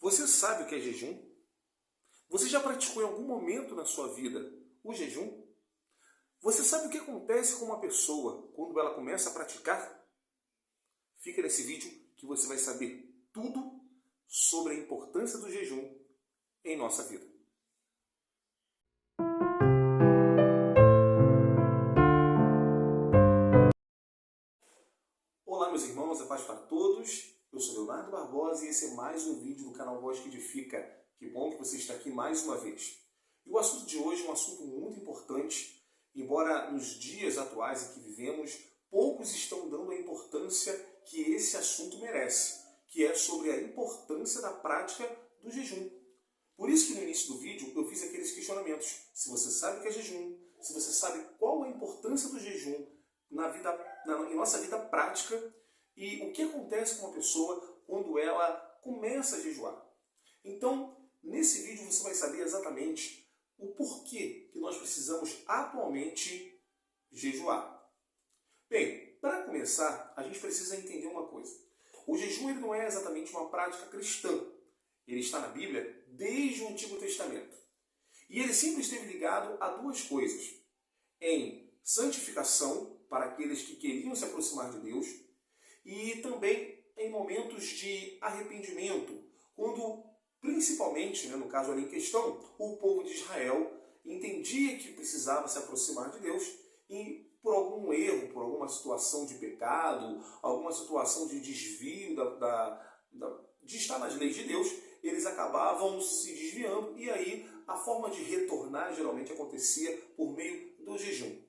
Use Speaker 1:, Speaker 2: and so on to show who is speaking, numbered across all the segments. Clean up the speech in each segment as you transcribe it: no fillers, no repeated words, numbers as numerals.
Speaker 1: Você sabe o que é jejum? Você já praticou em algum momento na sua vida o jejum? Você sabe o que acontece com uma pessoa quando ela começa a praticar? Fica nesse vídeo que você vai saber tudo sobre a importância do jejum em nossa vida. Olá, meus irmãos, a paz para todos. Eu sou Leonardo Barbosa e esse é mais um vídeo do canal Voz que Edifica. Que bom que você está aqui mais uma vez. E o assunto de hoje é um assunto muito importante, embora nos dias atuais em que vivemos, poucos estão dando a importância que esse assunto merece, que é sobre a importância da prática do jejum. Por isso que no início do vídeo eu fiz aqueles questionamentos. Se você sabe o que é jejum, se você sabe qual a importância do jejum em nossa vida prática e o que acontece com uma pessoa quando ela começa a jejuar. Então, nesse vídeo você vai saber exatamente o porquê que nós precisamos atualmente jejuar. Bem, para começar, a gente precisa entender uma coisa. O jejum ele não é exatamente uma prática cristã. Ele está na Bíblia desde o Antigo Testamento. E ele sempre esteve ligado a duas coisas. Em santificação, para aqueles que queriam se aproximar de Deus, e também em momentos de arrependimento, quando, principalmente, no caso ali em questão, o povo de Israel entendia que precisava se aproximar de Deus e por algum erro, por alguma situação de pecado, alguma situação de desvio de estar nas leis de Deus, eles acabavam se desviando e aí a forma de retornar geralmente acontecia por meio do jejum.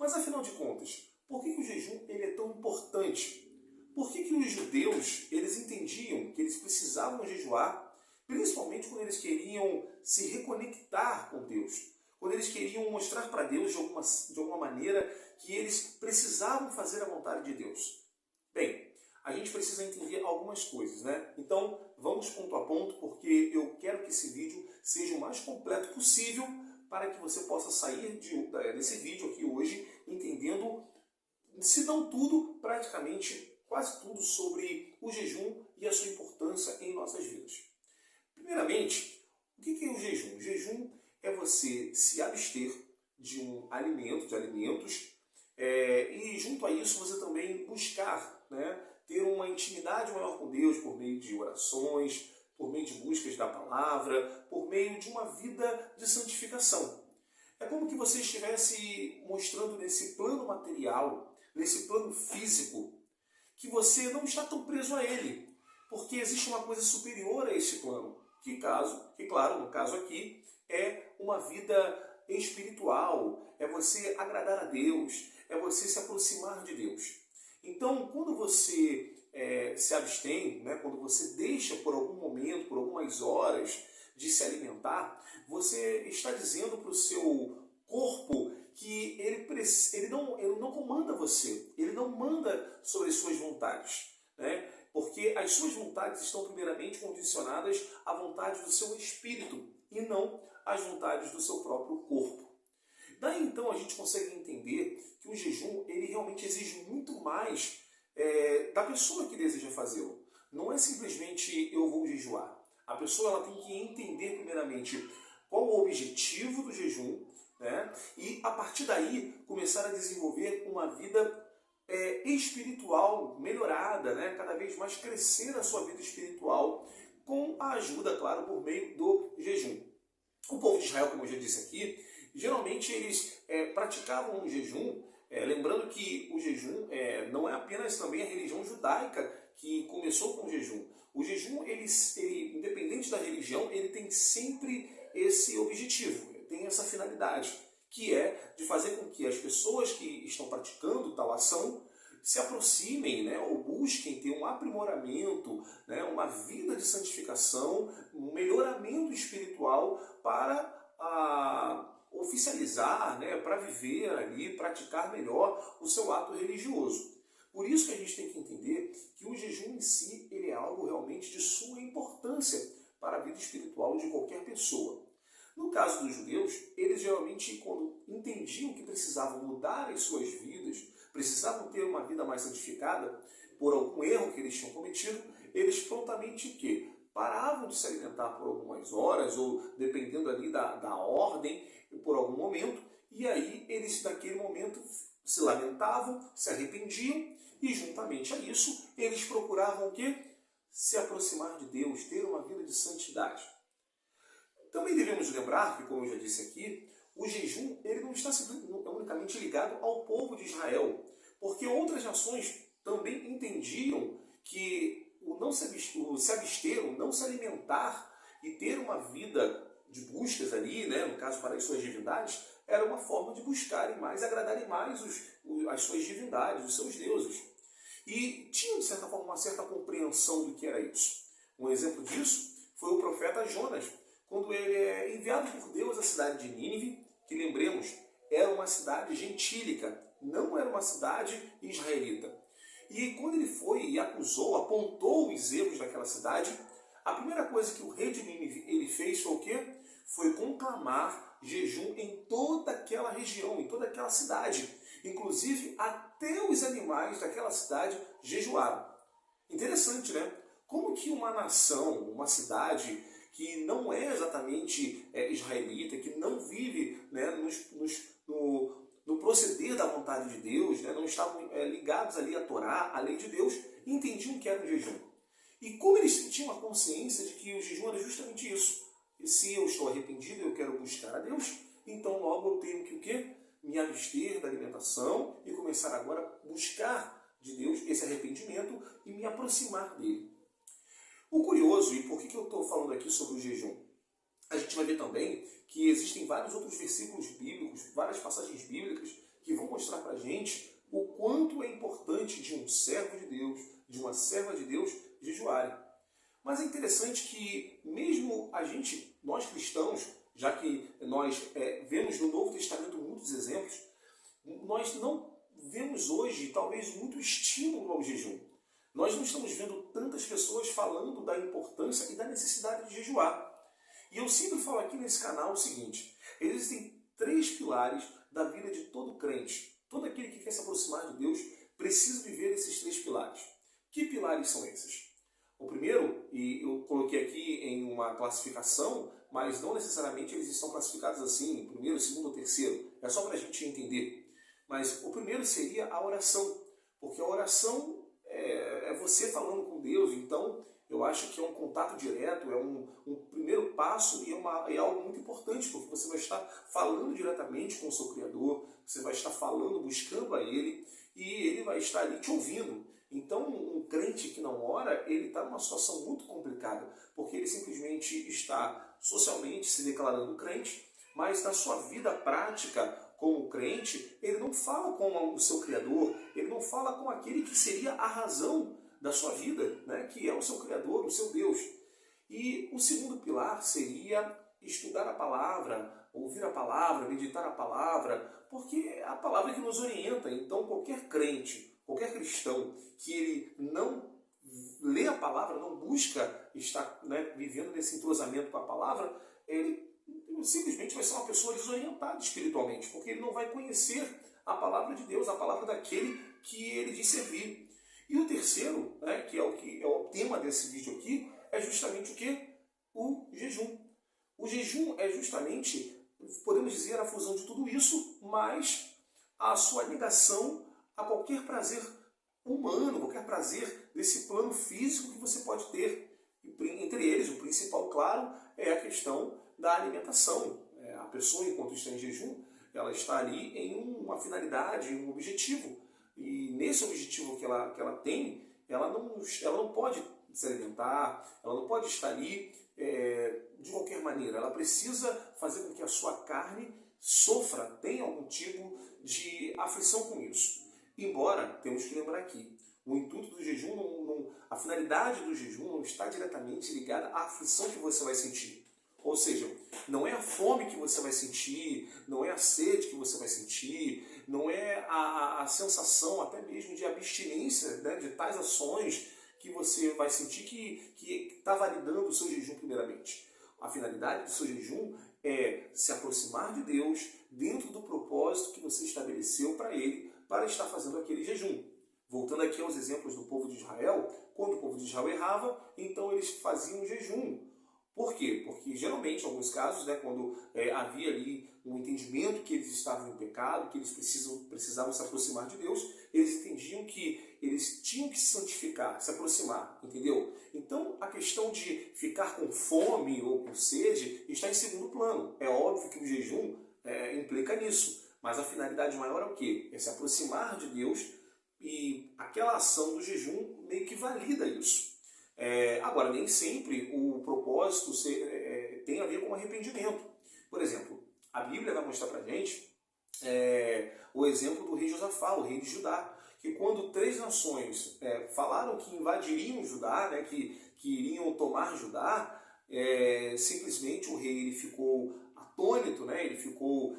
Speaker 1: Mas afinal de contas, por que o jejum ele é tão importante? Por que os judeus eles entendiam que eles precisavam jejuar, principalmente quando eles queriam se reconectar com Deus? Quando eles queriam mostrar para Deus de alguma maneira que eles precisavam fazer a vontade de Deus? Bem, a gente precisa entender algumas coisas, né? Então, vamos ponto a ponto, porque eu quero que esse vídeo seja o mais completo possível para que você possa sair desse vídeo aqui hoje entendendo, se não tudo, praticamente quase tudo sobre o jejum e a sua importância em nossas vidas. Primeiramente, o que é o jejum? O jejum é você se abster de um alimento, de alimentos, e junto a isso você também buscar, ter uma intimidade maior com Deus por meio de orações, por meio de buscas da palavra, por meio de uma vida de santificação. É como que você estivesse mostrando nesse plano material, nesse plano físico, que você não está tão preso a ele, porque existe uma coisa superior a esse plano, que claro, no caso aqui, é uma vida espiritual, é você agradar a Deus, é você se aproximar de Deus. Então, quando você se abstém, quando você deixa por algum momento, por algumas horas de se alimentar, você está dizendo para o seu corpo que ele não comanda você, ele não manda sobre as suas vontades, porque as suas vontades estão primeiramente condicionadas à vontade do seu espírito e não às vontades do seu próprio corpo. Daí então a gente consegue entender que o jejum ele realmente exige muito mais da pessoa que deseja fazê-lo. Não é simplesmente eu vou jejuar. A pessoa ela tem que entender primeiramente qual o objetivo do jejum, e a partir daí começar a desenvolver uma vida espiritual melhorada, cada vez mais crescer a sua vida espiritual com a ajuda, claro, por meio do jejum. O povo de Israel, como eu já disse aqui, geralmente eles praticavam um jejum, lembrando que o jejum não é apenas também a religião judaica que começou com o jejum. O jejum, ele, independente da religião, ele tem sempre esse objetivo, tem essa finalidade, que é de fazer com que as pessoas que estão praticando tal ação se aproximem, ou busquem ter um aprimoramento, uma vida de santificação, um melhoramento espiritual para oficializar, para viver ali, praticar melhor o seu ato religioso. Por isso que a gente tem que entender que o jejum em si ele é algo realmente de suma importância para a vida espiritual de qualquer pessoa. No caso dos judeus, eles geralmente, quando entendiam que precisavam mudar as suas vidas, precisavam ter uma vida mais santificada, por algum erro que eles tinham cometido, eles prontamente o quê? paravam de se alimentar por algumas horas, ou dependendo ali da ordem, por algum momento, e aí eles naquele momento se lamentavam, se arrependiam, e juntamente a isso, eles procuravam o quê? Se aproximar de Deus, ter uma vida de santidade. Também devemos lembrar que, como eu já disse aqui, o jejum ele não está unicamente ligado ao povo de Israel, porque outras nações também entendiam que o se abster, o não se alimentar e ter uma vida de buscas ali, né, no caso para as suas divindades, era uma forma de buscarem mais, agradarem mais as suas divindades, os seus deuses. E tinham, de certa forma, uma certa compreensão do que era isso. Um exemplo disso foi o profeta Jonas, quando ele é enviado por Deus à cidade de Nínive, que lembremos, era uma cidade gentílica, não era uma cidade israelita. E quando ele foi e acusou, apontou os erros daquela cidade, a primeira coisa que o rei de Nínive ele fez foi o quê? Foi conclamar jejum em toda aquela região, em toda aquela cidade. Inclusive, até os animais daquela cidade jejuaram. Interessante, né? Como que uma nação, uma cidade que não é exatamente israelita, que não vive, né, no proceder da vontade de Deus, né, não estavam ligados ali à Torá, à lei de Deus, entendiam que era um jejum. E como eles tinham a consciência de que o jejum era justamente isso. E se eu estou arrependido e eu quero buscar a Deus, então logo eu tenho que o quê? Me abster da alimentação e começar agora a buscar de Deus esse arrependimento e me aproximar dele. O curioso, e por que eu estou falando aqui sobre o jejum? A gente vai ver também que existem vários outros versículos bíblicos, várias passagens bíblicas que vão mostrar para a gente o quanto é importante de um servo de Deus, de uma serva de Deus, jejuarem. Mas é interessante que mesmo nós cristãos, já que nós vemos no Novo Testamento muitos exemplos, nós não vemos hoje talvez muito estímulo ao jejum. Nós não estamos vendo tantas pessoas falando da importância e da necessidade de jejuar. E eu sempre falo aqui nesse canal o seguinte: existem 3 pilares da vida de todo crente. Todo aquele que quer se aproximar de Deus precisa viver esses 3 pilares. Que pilares são esses? O primeiro, e eu coloquei aqui em uma classificação, mas não necessariamente eles estão classificados assim, primeiro, segundo ou terceiro. É só para a gente entender. Mas o primeiro seria a oração, porque a oração é você falando com Deus. Então eu acho que é um contato direto, é um primeiro passo e é algo muito importante, porque você vai estar falando diretamente com o seu Criador, você vai estar falando, buscando a Ele, e Ele vai estar ali te ouvindo. Então um crente que não ora, ele está numa situação muito complicada, porque ele simplesmente está socialmente se declarando crente, mas na sua vida prática como crente, ele não fala com o seu Criador, ele não fala com aquele que seria a razão da sua vida, né? Que é o seu Criador, o seu Deus. E o segundo pilar seria estudar a palavra, ouvir a palavra, meditar a palavra, porque é a palavra que nos orienta. Então qualquer crente, qualquer cristão que ele não lê a palavra, não busca estar, né, vivendo nesse entrosamento com a palavra, ele simplesmente vai ser uma pessoa desorientada espiritualmente, porque ele não vai conhecer a palavra de Deus, a palavra daquele que ele diz servir. E o terceiro, né, que é o tema desse vídeo aqui, é justamente o quê? O jejum. O jejum é justamente, podemos dizer, a fusão de tudo isso, mas a sua ligação a qualquer prazer humano, qualquer prazer desse plano físico que você pode ter. Entre eles, o principal, claro, é a questão da alimentação. A pessoa, enquanto está em jejum, ela está ali em uma finalidade, em um objetivo. E nesse objetivo que ela tem, ela não pode se alimentar, ela não pode estar ali de qualquer maneira. Ela precisa fazer com que a sua carne sofra, tenha algum tipo de aflição com isso. Embora, temos que lembrar aqui, o intuito do jejum, a finalidade do jejum não está diretamente ligada à aflição que você vai sentir. Ou seja, não é a fome que você vai sentir, não é a sede que você vai sentir, não é a sensação até mesmo de abstinência, né, de tais ações que você vai sentir que está validando o seu jejum primeiramente. A finalidade do seu jejum é se aproximar de Deus dentro do propósito que você estabeleceu para Ele, para estar fazendo aquele jejum. Voltando aqui aos exemplos do povo de Israel, quando o povo de Israel errava, então eles faziam jejum. Por quê? Porque geralmente, em alguns casos, né, quando havia ali um entendimento que eles estavam em pecado, que eles precisavam se aproximar de Deus, eles entendiam que eles tinham que se santificar, se aproximar, entendeu? Então, a questão de ficar com fome ou com sede está em segundo plano. É óbvio que o jejum implica nisso, mas a finalidade maior é o quê? É se aproximar de Deus, e aquela ação do jejum meio que valida isso. Agora, nem sempre o propósito tem a ver com arrependimento. Por exemplo, a Bíblia vai mostrar para a gente o exemplo do rei Josafá, o rei de Judá, que quando 3 nações falaram que invadiriam Judá, né, que iriam tomar Judá, simplesmente o rei ele ficou atônito, né, ele ficou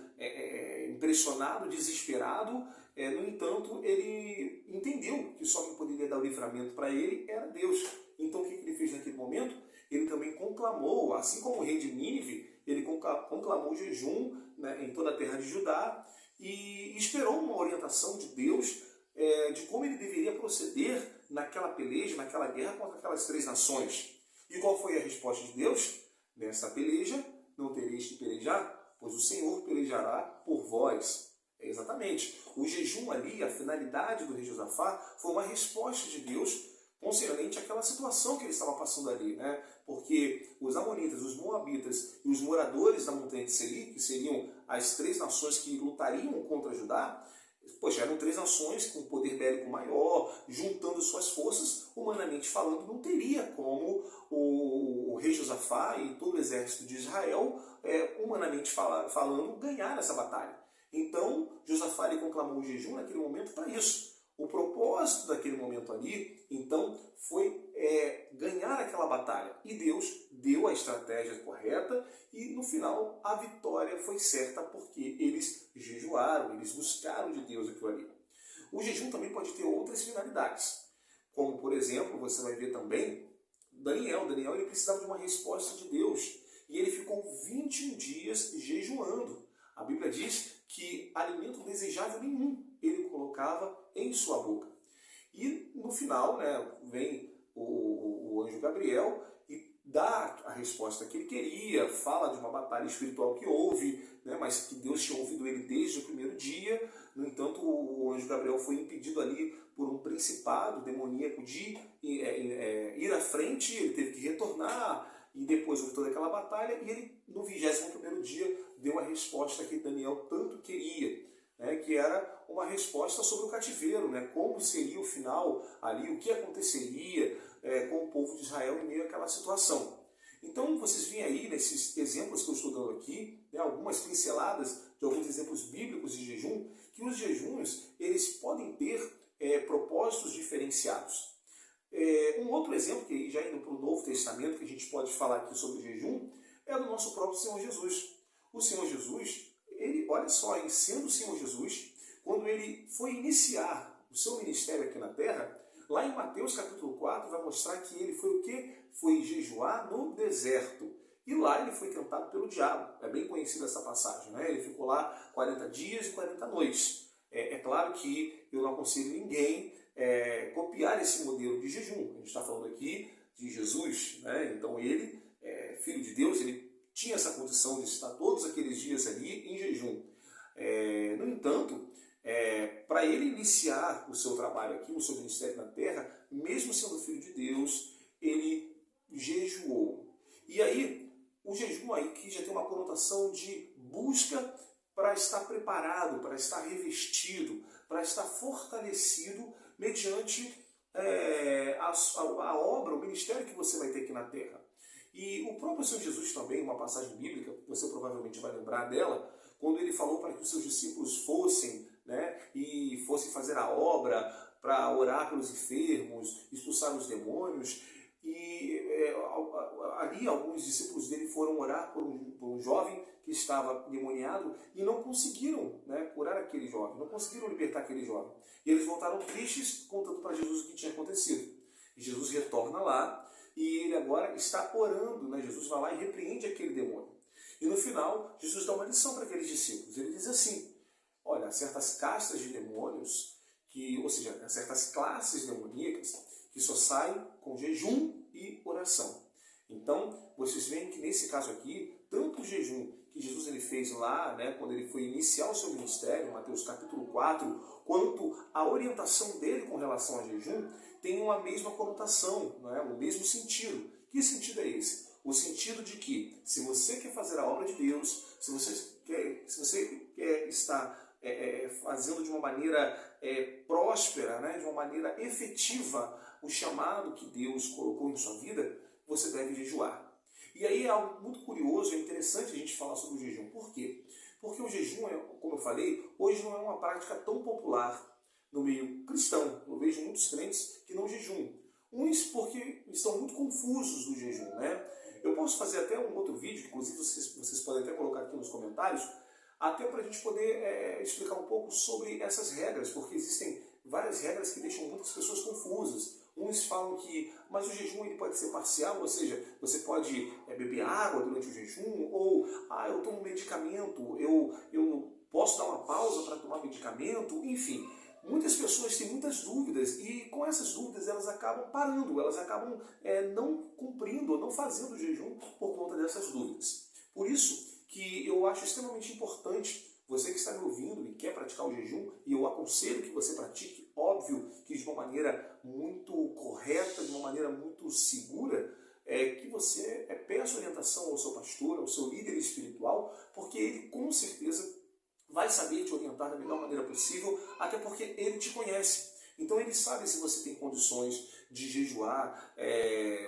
Speaker 1: impressionado, desesperado. No entanto, ele entendeu que só quem poderia dar o livramento para ele era Deus. Então, o que ele fez naquele momento? Ele também conclamou, assim como o rei de Nínive, ele conclamou jejum, né, em toda a terra de Judá, e esperou uma orientação de Deus de como ele deveria proceder naquela peleja, naquela guerra contra aquelas 3 nações. E qual foi a resposta de Deus? Nessa peleja não tereis que pelejar, pois o Senhor pelejará por vós. Exatamente. O jejum ali, a finalidade do rei Josafá, foi uma resposta de Deus concernente àquela situação que ele estava passando ali, né? Porque os amonitas, os moabitas e os moradores da montanha de Seir, que seriam as 3 nações que lutariam contra Judá, poxa, eram 3 nações com poder bélico maior, juntando suas forças, humanamente falando, não teria como o rei Josafá e todo o exército de Israel, humanamente falando, ganhar essa batalha. Então, Josafá ele conclamou o jejum naquele momento para isso. O propósito daquele momento ali, então, foi ganhar aquela batalha. E Deus deu a estratégia correta e, no final, a vitória foi certa porque eles jejuaram, eles buscaram de Deus aquilo ali. O jejum também pode ter outras finalidades. Como, por exemplo, você vai ver também Daniel. Daniel ele precisava de uma resposta de Deus. E ele ficou 21 dias jejuando. A Bíblia diz que alimento desejável nenhum ele colocava em sua boca. E no final, né, vem o anjo Gabriel e dá a resposta que ele queria, fala de uma batalha espiritual que houve, né, mas que Deus tinha ouvido ele desde o primeiro dia. No entanto, o anjo Gabriel foi impedido ali por um principado demoníaco de ir à frente, ele teve que retornar, e depois houve toda aquela batalha, e ele, no 21º dia, deu a resposta que Daniel tanto queria, né, que era uma resposta sobre o cativeiro, né, como seria o final ali, o que aconteceria com o povo de Israel em meio àquela situação. Então, vocês veem aí, nesses exemplos que eu estou dando aqui, né, algumas pinceladas de alguns exemplos bíblicos de jejum, que os jejuns eles podem ter propósitos diferenciados. Um outro exemplo, que já indo para o Novo Testamento, que a gente pode falar aqui sobre jejum, é do nosso próprio Senhor Jesus. O Senhor Jesus, ele, olha só, sendo o Senhor Jesus, quando ele foi iniciar o seu ministério aqui na terra, lá em Mateus capítulo 4 vai mostrar que ele foi o quê? Foi jejuar no deserto. E lá ele foi tentado pelo diabo. É bem conhecida essa passagem, né? Ele ficou lá 40 dias e 40 noites. É claro que eu não aconselho ninguém copiar esse modelo de jejum. A gente está falando aqui de Jesus, né? Então ele, filho de Deus, ele tinha essa condição de estar todos aqueles dias ali em jejum. No entanto, para ele iniciar o seu trabalho aqui, o seu ministério na terra, mesmo sendo filho de Deus, ele jejuou. E aí, o jejum aí que já tem uma conotação de busca para estar preparado, para estar revestido, para estar fortalecido mediante a obra, o ministério que você vai ter aqui na terra. E o próprio Senhor Jesus também, uma passagem bíblica, você provavelmente vai lembrar dela, quando ele falou para que os seus discípulos fossem, né, e fossem fazer a obra para orar pelos enfermos, expulsar os demônios. E ali alguns discípulos dele foram orar por um jovem que estava demoniado e não conseguiram, né, curar aquele jovem, não conseguiram libertar aquele jovem. E eles voltaram tristes, contando para Jesus o que tinha acontecido. E Jesus retorna lá e ele agora está orando, né? Jesus vai lá e repreende aquele demônio. E no final, Jesus dá uma lição para aqueles discípulos. Ele diz assim: olha, certas castas de demônios, ou seja, certas classes demoníacas, que que só sai com jejum e oração. Então, vocês veem que nesse caso aqui, tanto o jejum que Jesus ele fez lá, né, quando ele foi iniciar o seu ministério, Mateus capítulo 4, quanto a orientação dele com relação ao jejum, tem uma mesma conotação, não é? O mesmo sentido. Que sentido é esse? O sentido de que, se você quer fazer a obra de Deus, se você quer estar fazendo de uma maneira próspera, né, de uma maneira efetiva, o chamado que Deus colocou em sua vida, você deve jejuar. E aí é algo muito curioso, é interessante a gente falar sobre o jejum. Por quê? Porque o jejum, como eu falei, hoje não é uma prática tão popular no meio cristão. Eu vejo muitos crentes que não jejuam. Uns porque estão muito confusos do jejum, né? Eu posso fazer até um outro vídeo, que inclusive vocês podem até colocar aqui nos comentários, até para a gente poder explicar um pouco sobre essas regras, porque existem várias regras que deixam muitas pessoas confusas. Uns falam que, mas o jejum ele pode ser parcial, ou seja, você pode beber água durante o jejum, ou, eu tomo medicamento, eu posso dar uma pausa para tomar medicamento, enfim. Muitas pessoas têm muitas dúvidas e com essas dúvidas elas acabam parando, elas acabam não cumprindo ou não fazendo o jejum por conta dessas dúvidas. Por isso que eu acho extremamente importante você que está me ouvindo e quer praticar o jejum, e eu aconselho que você pratique, óbvio que de uma maneira muito correta, de uma maneira muito segura, que você peça orientação ao seu pastor, ao seu líder espiritual, porque ele com certeza vai saber te orientar da melhor maneira possível, até porque ele te conhece. Então ele sabe se você tem condições de jejuar,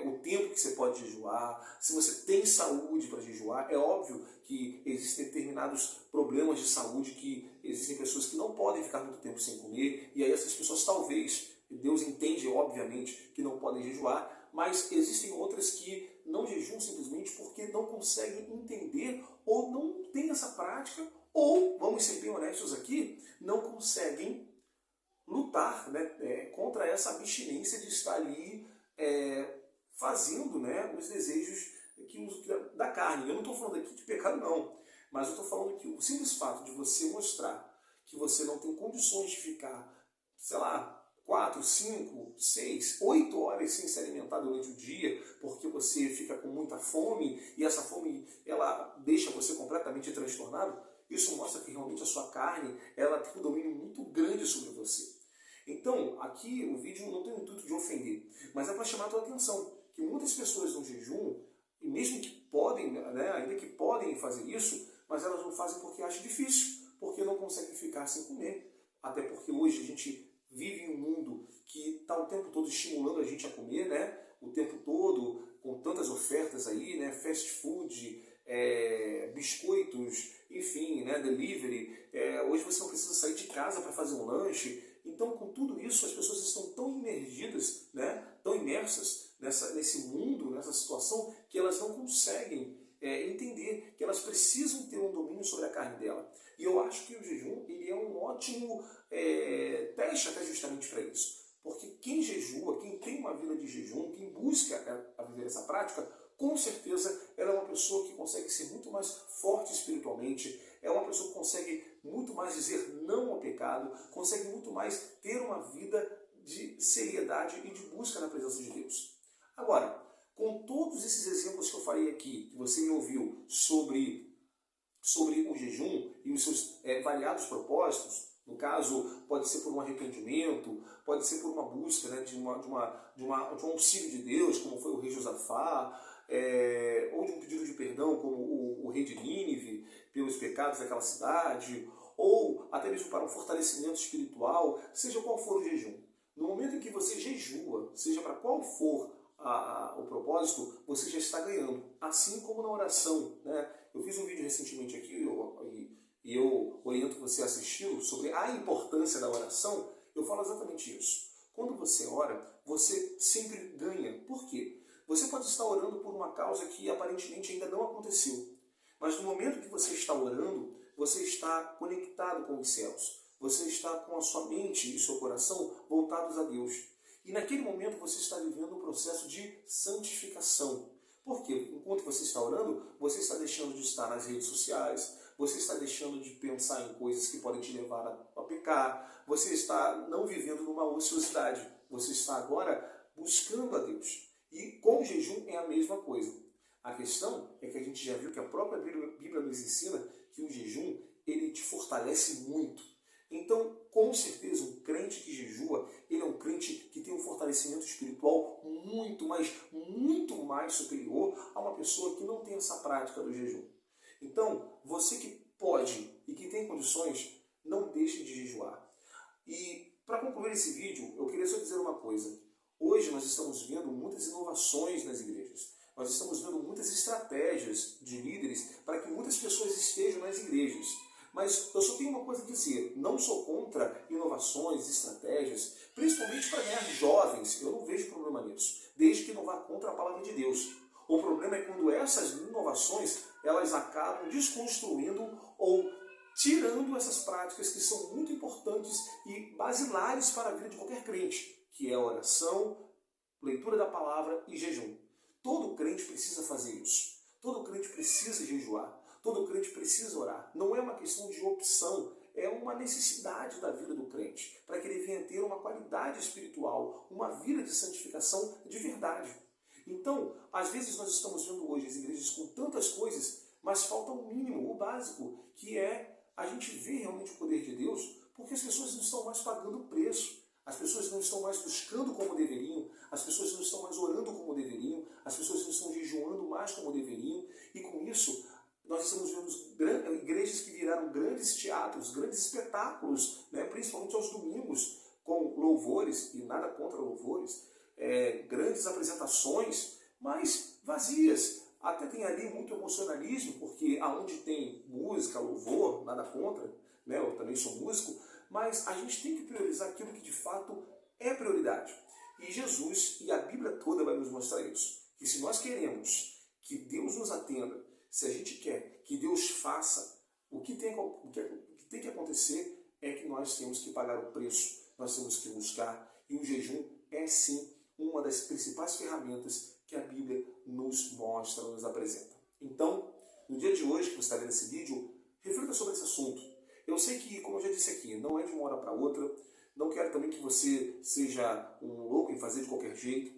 Speaker 1: o tempo que você pode jejuar, se você tem saúde para jejuar. É óbvio que existem determinados problemas de saúde, que existem pessoas que não podem ficar muito tempo sem comer, e aí essas pessoas talvez, Deus entende obviamente que não podem jejuar, mas existem outras que não jejuam simplesmente porque não conseguem entender ou não têm essa prática, ou, vamos ser bem honestos aqui, não conseguem lutar, né, contra essa abstinência de estar ali fazendo, né, os desejos da carne. Eu não estou falando aqui de pecado não, mas eu estou falando que o simples fato de você mostrar que você não tem condições de ficar, sei lá, 4, 5, 6, 8 horas sem se alimentar durante o dia, porque você fica com muita fome, e essa fome ela deixa você completamente transtornado, isso mostra que realmente a sua carne ela tem um domínio muito grande sobre você. Então, aqui o vídeo não tem o intuito de ofender, mas é para chamar a tua atenção, que muitas pessoas no jejum, e mesmo que podem, né, ainda que podem fazer isso, mas elas não fazem porque acham difícil, porque não conseguem ficar sem comer. Até porque hoje a gente vive em um mundo que está o tempo todo estimulando a gente a comer, né? O tempo todo, com tantas ofertas aí, né? Fast food, biscoitos, enfim, né? Delivery. Hoje você não precisa sair de casa para fazer um lanche. Então, com tudo isso, as pessoas estão tão imergidas, né? Tão imersas nesse mundo, nessa situação, que elas não conseguem entender que elas precisam ter um domínio sobre a carne dela. E eu acho que o jejum ele é um ótimo teste até justamente para isso. Porque quem jejua, quem tem uma vida de jejum, quem busca a viver essa prática, com certeza ela é uma pessoa que consegue ser muito mais forte espiritualmente, é uma pessoa que consegue muito mais dizer não ao pecado, consegue muito mais ter uma vida de seriedade e de busca na presença de Deus. Agora, com todos esses exemplos que eu falei aqui, que você me ouviu sobre o jejum e os seus variados propósitos, no caso, pode ser por um arrependimento, pode ser por uma busca, né, de um auxílio de Deus, como foi o rei Josafá, ou de um pedido de perdão, como o rei de Nínive, pelos pecados daquela cidade, ou até mesmo para um fortalecimento espiritual, seja qual for o jejum. No momento em que você jejua, seja para qual for o propósito, você já está ganhando. Assim como na oração, né? Eu fiz um vídeo recentemente aqui e eu oriento você a assisti-lo sobre a importância da oração. Eu falo exatamente isso. Quando você ora, você sempre ganha. Por quê? Você pode estar orando por uma causa que aparentemente ainda não aconteceu. Mas no momento que você está orando, você está conectado com os céus. Você está com a sua mente e seu coração voltados a Deus. E naquele momento você está vivendo um processo de santificação. Por quê? Enquanto você está orando, você está deixando de estar nas redes sociais, você está deixando de pensar em coisas que podem te levar a pecar, você está não vivendo numa ociosidade, você está agora buscando a Deus. E com o jejum é a mesma coisa. A questão é que a gente já viu que a própria Bíblia nos ensina que o jejum, ele te fortalece muito. Então, com certeza, um crente que jejua, ele é um crente que tem um fortalecimento espiritual muito mais superior a uma pessoa que não tem essa prática do jejum. Então, você que pode e que tem condições, não deixe de jejuar. E para concluir esse vídeo, eu queria só dizer uma coisa. Hoje nós estamos vendo muitas inovações nas igrejas. Nós estamos vendo muitas estratégias de líderes para que muitas pessoas estejam nas igrejas. Mas eu só tenho uma coisa a dizer, não sou contra inovações, estratégias, principalmente para ganhar jovens, eu não vejo problema nisso, desde que não vá contra a palavra de Deus. O problema é quando essas inovações, elas acabam desconstruindo ou tirando essas práticas que são muito importantes e basilares para a vida de qualquer crente, que é a oração, leitura da palavra e jejum. Todo crente precisa fazer isso. Todo crente precisa jejuar. Todo crente precisa orar. Não é uma questão de opção, é uma necessidade da vida do crente, para que ele venha ter uma qualidade espiritual, uma vida de santificação de verdade. Então, às vezes nós estamos vendo hoje as igrejas com tantas coisas, mas falta o mínimo, o básico, que é a gente ver realmente o poder de Deus, porque as pessoas não estão mais pagando o preço. As pessoas não estão mais buscando como deveriam, as pessoas não estão mais orando como deveriam, as pessoas não estão jejuando mais como deveriam, e com isso nós estamos vendo igrejas que viraram grandes teatros, grandes espetáculos, né, principalmente aos domingos, com louvores, e nada contra louvores, grandes apresentações, mas vazias. Até tem ali muito emocionalismo, porque aonde tem música, louvor, nada contra, né, eu também sou músico, mas a gente tem que priorizar aquilo que de fato é prioridade. E Jesus e a Bíblia toda vai nos mostrar isso. Que se nós queremos que Deus nos atenda, se a gente quer que Deus faça, o que tem que acontecer é que nós temos que pagar o preço, nós temos que buscar, e o jejum é sim uma das principais ferramentas que a Bíblia nos mostra, nos apresenta. Então, no dia de hoje que você está vendo esse vídeo, reflita sobre esse assunto. Eu sei que, como eu já disse aqui, não é de uma hora para outra, não quero também que você seja um louco em fazer de qualquer jeito.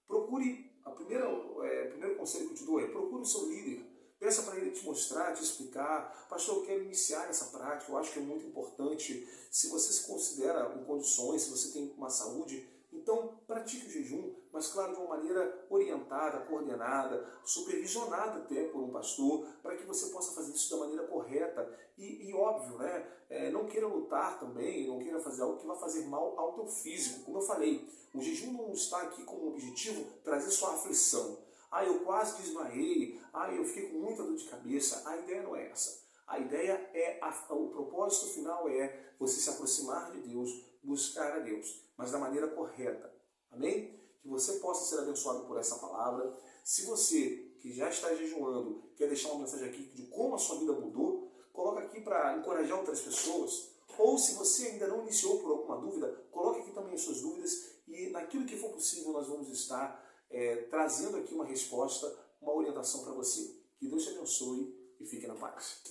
Speaker 1: Procure, o primeiro conselho que eu te dou é, procure o seu líder, peça para ele te mostrar, te explicar, pastor, eu quero iniciar essa prática, eu acho que é muito importante, se você se considera em condições, se você tem uma saúde, então pratique o jejum, mas claro, de uma maneira orientada, coordenada, supervisionada até por um pastor, para que você possa fazer isso da maneira correta e óbvio, né? Não queira lutar também, não queira fazer algo que vai fazer mal ao teu físico. Como eu falei, o jejum não está aqui como objetivo trazer sua aflição. Ah, eu quase desmaiei, eu fiquei com muita dor de cabeça. A ideia não é essa. A ideia o propósito final é você se aproximar de Deus, buscar a Deus, mas da maneira correta. Amém? Que você possa ser abençoado por essa palavra. Se você, que já está jejuando, quer deixar uma mensagem aqui de como a sua vida mudou, coloca aqui para encorajar outras pessoas. Ou se você ainda não iniciou por alguma dúvida, coloque aqui também as suas dúvidas e naquilo que for possível nós vamos estar trazendo aqui uma resposta, uma orientação para você. Que Deus te abençoe e fique na paz.